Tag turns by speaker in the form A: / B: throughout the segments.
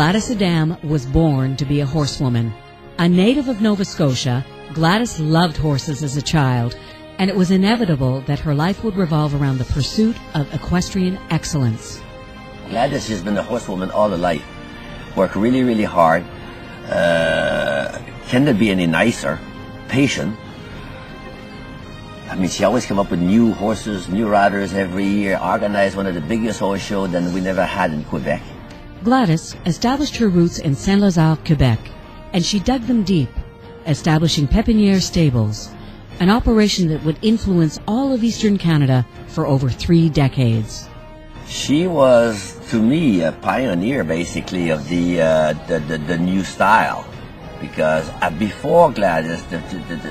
A: Gladys Adam was born to be a horsewoman. A native of Nova Scotia, Gladys loved horses as a child, and it was inevitable that her life would revolve around the pursuit of equestrian excellence.
B: Gladys has been a horsewoman all her life. Worked really, really hard. Couldn't be any nicer. Patient. I mean, she always came up with new horses, new riders every year, organized one of the biggest horse shows that we never had in Quebec.
A: Gladys established her roots in Saint-Lazare, Quebec, and she dug them deep, establishing Pépinière Stables, an operation that would influence all of Eastern Canada for over 3 decades.
B: She was, to me, a pioneer, basically, of the new style, because before Gladys,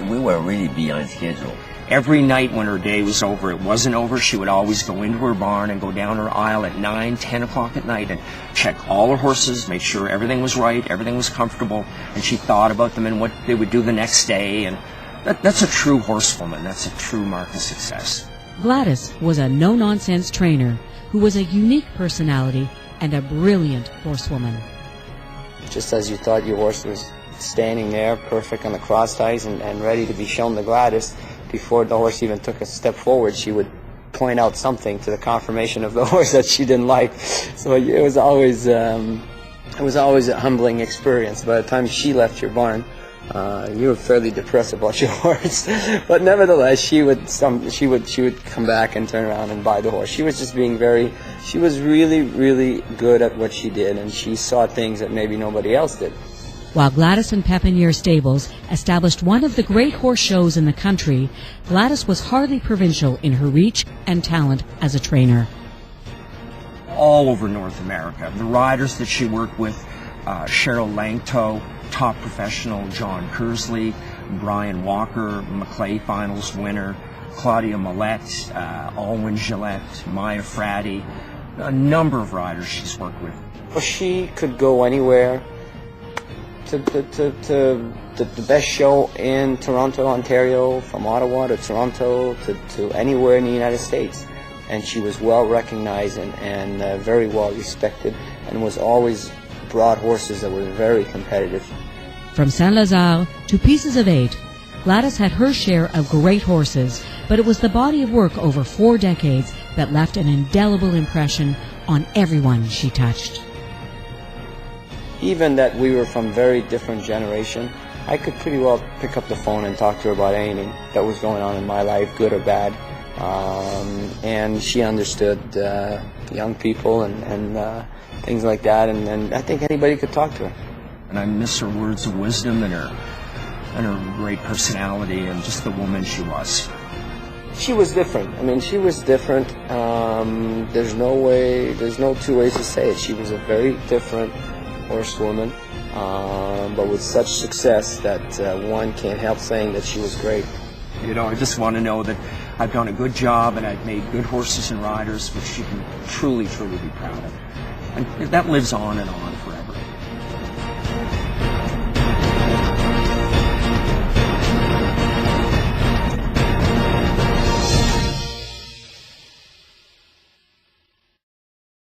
B: we were really behind schedule.
C: Every night when her day was over, it wasn't over, she would always go into her barn and go down her aisle at 9, 10 o'clock at night and check all her horses, make sure everything was right, everything was comfortable, and she thought about them and what they would do the next day. And that's a true horsewoman. That's a true mark of success.
A: Gladys was a no-nonsense trainer who was a unique personality and a brilliant horsewoman.
D: Just as you thought your horse was standing there, perfect on the cross ties and ready to be shown to Gladys, before the horse even took a step forward, she would point out something to the confirmation of the horse that she didn't like. So it was always a humbling experience. By the time she left your barn, you were fairly depressed about your horse. But nevertheless, she would come back and turn around and buy the horse. She was just she was really, really good at what she did, and she saw things that maybe nobody else did.
A: While Gladys and Pépinière Stables established one of the great horse shows in the country, Gladys was hardly provincial in her reach and talent as a trainer.
C: All over North America, the riders that she worked with, Cheryl Langto, top professional John Kersley, Brian Walker, Maclay Finals winner, Claudia Millette, Alwyn Gillette, Maya Fratty, a number of riders she's worked with.
D: Well, she could go anywhere. To the best show in Toronto, Ontario, from Ottawa to Toronto to anywhere in the United States. And she was well recognized and very well respected, and was always brought horses that were very competitive.
A: From Saint-Lazare to Pieces of 8, Gladys had her share of great horses, but it was the body of work over 4 decades that left an indelible impression on everyone she touched.
D: Even that we were from very different generation, I could pretty well pick up the phone and talk to her about anything that was going on in my life, good or bad. And she understood young people and things like that, and I think anybody could talk to her.
C: And I miss her words of wisdom and her great personality and just the woman she was.
D: She was different. I mean, she was different. There's no 2 ways to say it. She was a very different horsewoman, but with such success that one can't help saying that she was great.
C: You know, I just want to know that I've done a good job and I've made good horses and riders, which she can truly, truly be proud of. And that lives on and on.